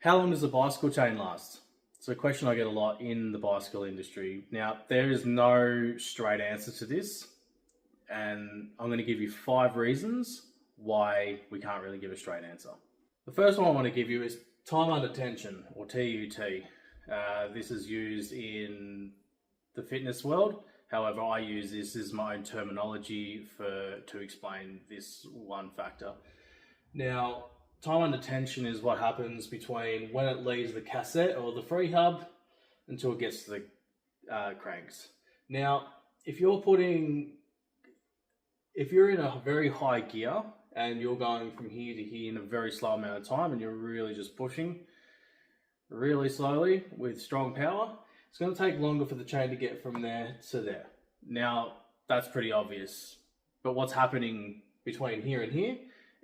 How long does a bicycle chain last? It's a question I get a lot in the bicycle industry. Now, there is no straight answer to this, and I'm going to give you 5 reasons why we can't really give a straight answer. The first one I want to give you is time under tension, or TUT. This is used in the fitness world. However, I use this as my own terminology to explain this one factor. Now, time under tension is what happens between when it leaves the cassette or the free hub until it gets to the cranks. Now, if you're in a very high gear and you're going from here to here in a very slow amount of time and you're really just pushing really slowly with strong power, it's going to take longer for the chain to get from there to there. Now, that's pretty obvious, but what's happening between here and here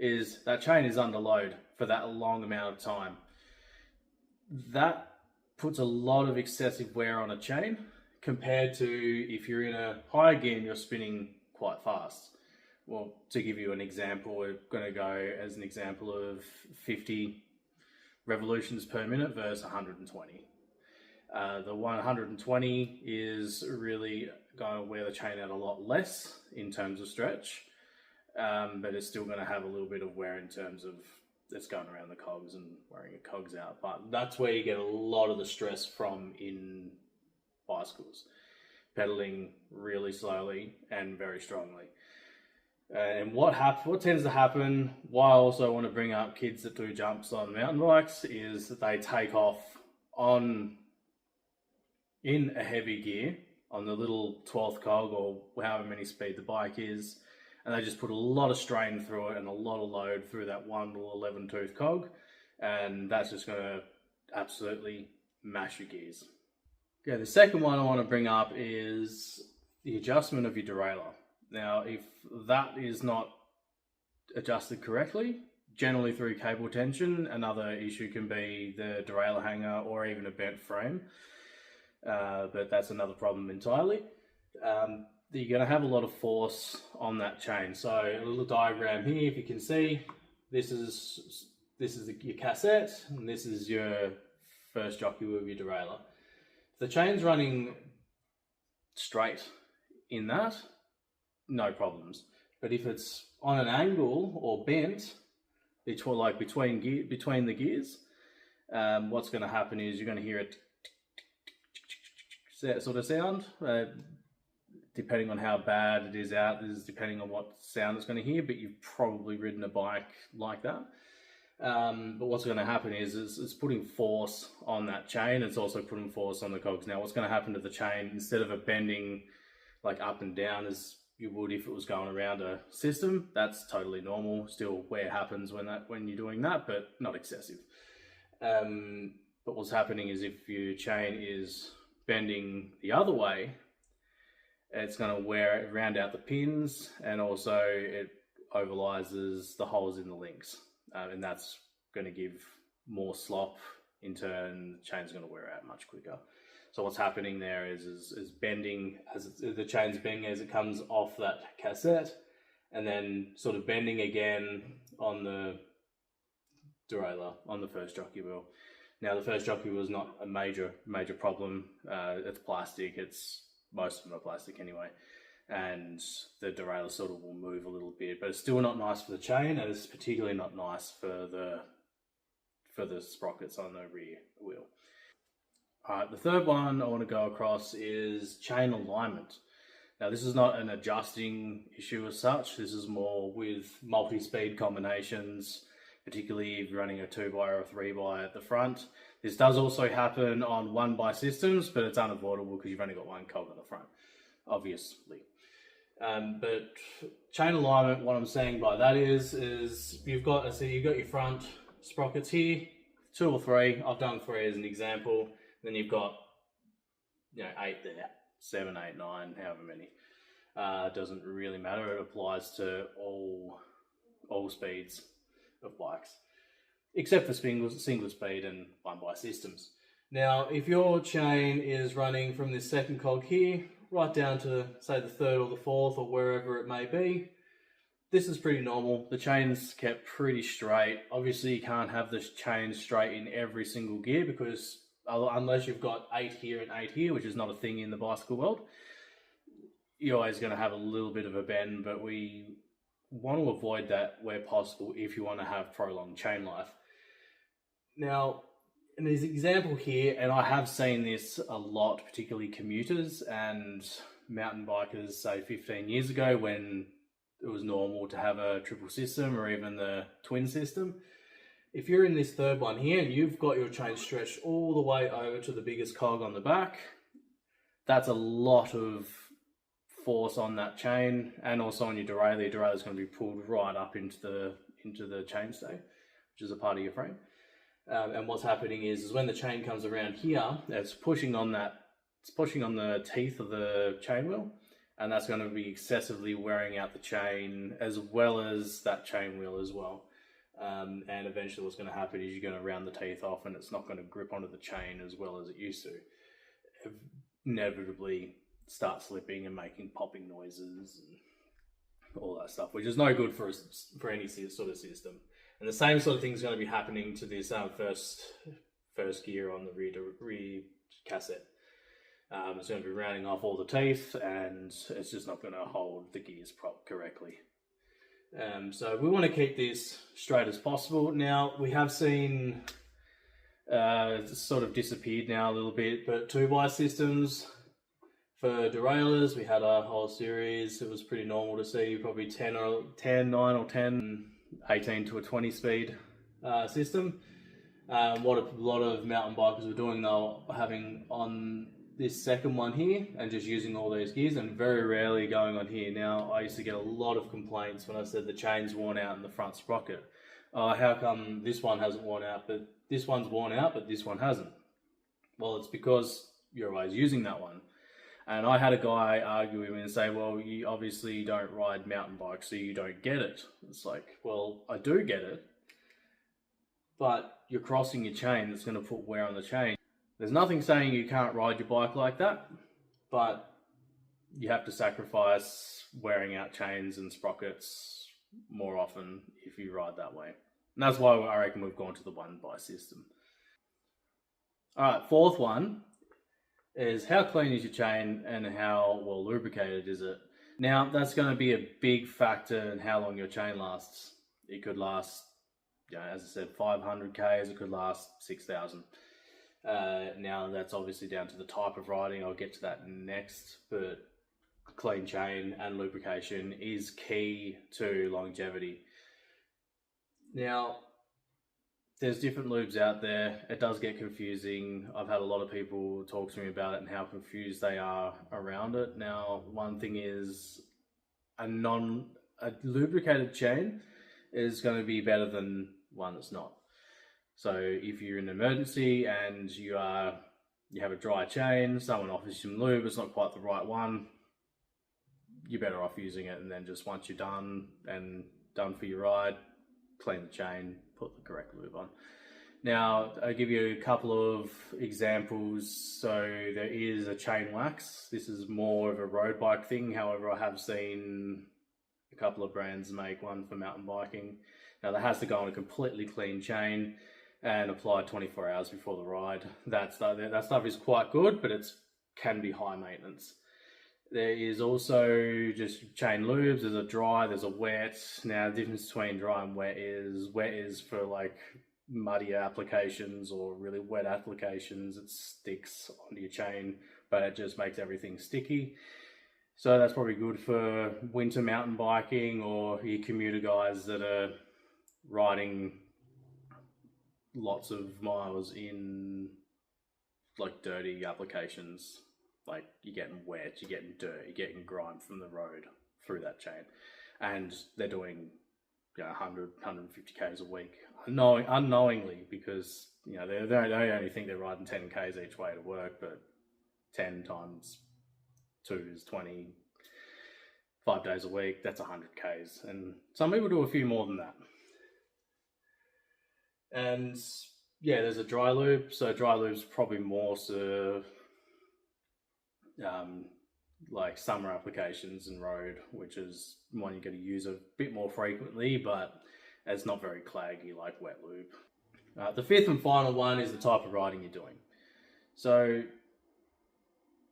is that chain is under load for that long amount of time. That puts a lot of excessive wear on a chain compared to if you're in a higher gear and you're spinning quite fast. Well, to give you an example, we're going to go as an example of 50 revolutions per minute versus 120. The 120 is really going to wear the chain out a lot less in terms of stretch, but it's still going to have a little bit of wear in terms of it's going around the cogs and wearing your cogs out. But that's where you get a lot of the stress from in bicycles, pedaling really slowly and very strongly. And what tends to happen, why I also want to bring up kids that do jumps on mountain bikes, is that they take off in a heavy gear on the little 12th cog or however many speed the bike is, and they just put a lot of strain through it and a lot of load through that one little 11 tooth cog, and that's just going to absolutely mash your gears. Okay, the second one I want to bring up is the adjustment of your derailleur. Now, if that is not adjusted correctly, generally through cable tension, another issue can be the derailleur hanger or even a bent frame. But that's another problem entirely. You're going to have a lot of force on that chain. So a little diagram here, if you can see, this is your cassette, and this is your first jockey with your derailleur. If the chain's running straight in that, no problems. But if it's on an angle or bent between the gears, what's going to happen is you're going to hear it sort of sound, depending on how bad it is out, is depending on what sound it's going to hear, but you've probably ridden a bike like that. But what's going to happen is it's putting force on that chain. It's also putting force on the cogs. Now, what's going to happen to the chain, instead of it bending like up and down as you would if it was going around a system, that's totally normal. Still, wear happens when you're doing that, but not excessive. But what's happening is if your chain is bending the other way, it's going to wear it, round out the pins, and also it overlies the holes in the links, and that's going to give more slop. In turn, the chain's going to wear out much quicker. So what's happening there is bending the chain's bending as it comes off that cassette, and then sort of bending again on the derailleur, on the first jockey wheel. Now, the first jockey wheel is not a major problem. It's plastic. Most of them are plastic anyway, and the derailleur sort of will move a little bit, but it's still not nice for the chain, and it's particularly not nice for the sprockets on the rear wheel. The third one I want to go across is chain alignment. Now, this is not an adjusting issue as such. This is more with multi-speed combinations, particularly if you're running a 2x or a 3x at the front. This does also happen on 1x systems, but it's unavoidable because you've only got one cog on the front, obviously. But chain alignment, what I'm saying by that is you've got your front sprockets here, 2 or 3. I've done 3 as an example. Then you've got 8 there, 7, 8, 9, however many. It doesn't really matter. It applies to all speeds of bikes, except for single speed and 1x systems. Now, if your chain is running from this second cog here right down to, say, the 3rd or the 4th or wherever it may be, this is pretty normal. The chain's kept pretty straight. Obviously, you can't have the chain straight in every single gear because unless you've got 8 here and 8 here, which is not a thing in the bicycle world, you're always going to have a little bit of a bend, but we want to avoid that where possible if you want to have prolonged chain life. Now, in this example here, and I have seen this a lot, particularly commuters and mountain bikers, say 15 years ago when it was normal to have a triple system or even the twin system. If you're in this third one here and you've got your chain stretched all the way over to the biggest cog on the back, that's a lot of force on that chain, and also on your derailleur. Your derailleur is going to be pulled right up into the chainstay, which is a part of your frame. And what's happening is when the chain comes around here, it's pushing on the teeth of the chain wheel, and that's going to be excessively wearing out the chain as well as that chain wheel as well. And eventually what's going to happen is you're going to round the teeth off and it's not going to grip onto the chain as well as it used to. Inevitably start slipping and making popping noises and all that stuff, which is no good for any sort of system. And the same sort of thing is going to be happening to this first gear on the rear cassette. It's going to be rounding off all the teeth and it's just not going to hold the gears correctly. So we want to keep this straight as possible. Now, we have seen it's sort of disappeared now a little bit, but 2x systems for derailleurs, we had a whole series. It was pretty normal to see probably 10, 9 or 10, 18 to a 20 speed system. What a lot of mountain bikers were doing, they were having on this second one here and just using all these gears and very rarely going on here. Now, I used to get a lot of complaints when I said the chain's worn out in the front sprocket. How come this one hasn't worn out, but this one's worn out, but this one hasn't? Well, it's because you're always using that one. And I had a guy argue with me and say, well, you obviously don't ride mountain bikes, so you don't get it. It's like, well, I do get it, but you're crossing your chain that's going to put wear on the chain. There's nothing saying you can't ride your bike like that, but you have to sacrifice wearing out chains and sprockets more often if you ride that way. And that's why I reckon we've gone to the 1x system. All right, fourth one is how clean is your chain and how well lubricated is it? Now, that's going to be a big factor in how long your chain lasts. It could last, as I said, 500 Ks, it could last 6,000. Now that's obviously down to the type of riding. I'll get to that next, but clean chain and lubrication is key to longevity. Now, there's different lubes out there. It does get confusing. I've had a lot of people talk to me about it and how confused they are around it. Now, one thing is a lubricated chain is going to be better than one that's not. So if you're in an emergency and you have a dry chain, someone offers you some lube, it's not quite the right one, you're better off using it, and then just once you're done for your ride, clean the chain, put the correct lube on. Now, I'll give you a couple of examples. So there is a chain wax. This is more of a road bike thing. However, I have seen a couple of brands make one for mountain biking. Now, that has to go on a completely clean chain and applied 24 hours before the ride. That stuff is quite good, but it can be high maintenance. There is also just chain lubes. There's a dry, there's a wet. Now, the difference between dry and wet is for like muddy applications or really wet applications. It sticks onto your chain, but it just makes everything sticky. So that's probably good for winter mountain biking or your commuter guys that are riding lots of miles in like dirty applications. Like you're getting wet, you're getting dirt, you're getting grime from the road through that chain, and they're doing 100, 150 Ks a week unknowingly, because they only think they're riding 10 Ks each way to work, but 10 times 2 is 20, 5 days a week, that's 100 Ks, and some people do a few more than that. And yeah, there's a dry lube. So dry lube's probably more so like summer applications and road, which is one you're going to use a bit more frequently, but it's not very claggy like wet lube. The fifth and final one is the type of riding you're doing. So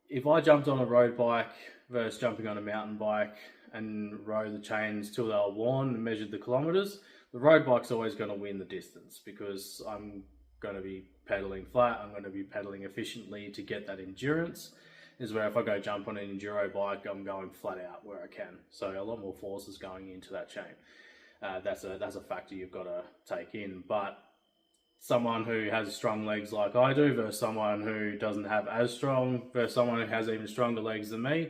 if I jumped on a road bike versus jumping on a mountain bike and rode the chains till they were worn and measured the kilometers, the road bike's always going to win the distance, because I'm going to be pedaling flat, I'm going to be pedaling efficiently to get that endurance. Is where if I go jump on an enduro bike, I'm going flat out where I can. So a lot more force is going into that chain. That's a factor you've got to take in. But someone who has strong legs like I do versus someone who doesn't have as strong versus someone who has even stronger legs than me,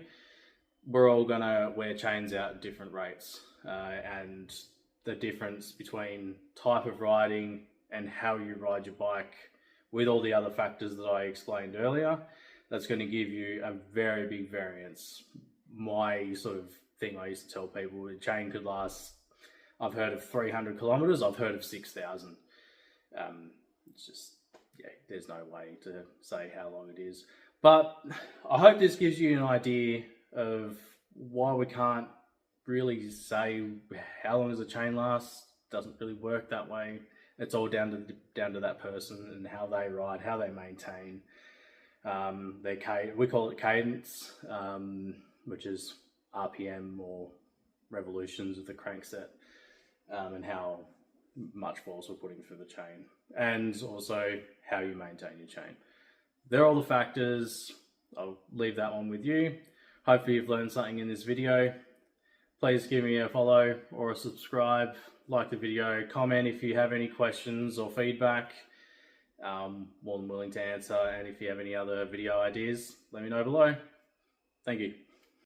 we're all going to wear chains out at different rates. And the difference between type of riding and how you ride your bike, with all the other factors that I explained earlier, that's going to give you a very big variance. My sort of thing I used to tell people, a chain could last, I've heard of 300 kilometers, I've heard of 6,000. It's just, yeah, there's no way to say how long it is. But I hope this gives you an idea of why we can't really say how long does a chain last. It doesn't really work that way. It's all down to that person and how they ride, how they maintain. We call it cadence, which is RPM or revolutions of the crankset, and how much force we're putting through the chain, and also how you maintain your chain. They're all the factors. I'll leave that one with you. Hopefully you've learned something in this video. Please give me a follow or a subscribe, like the video, comment if you have any questions or feedback. More than willing to answer, and if you have any other video ideas, let me know below. Thank you.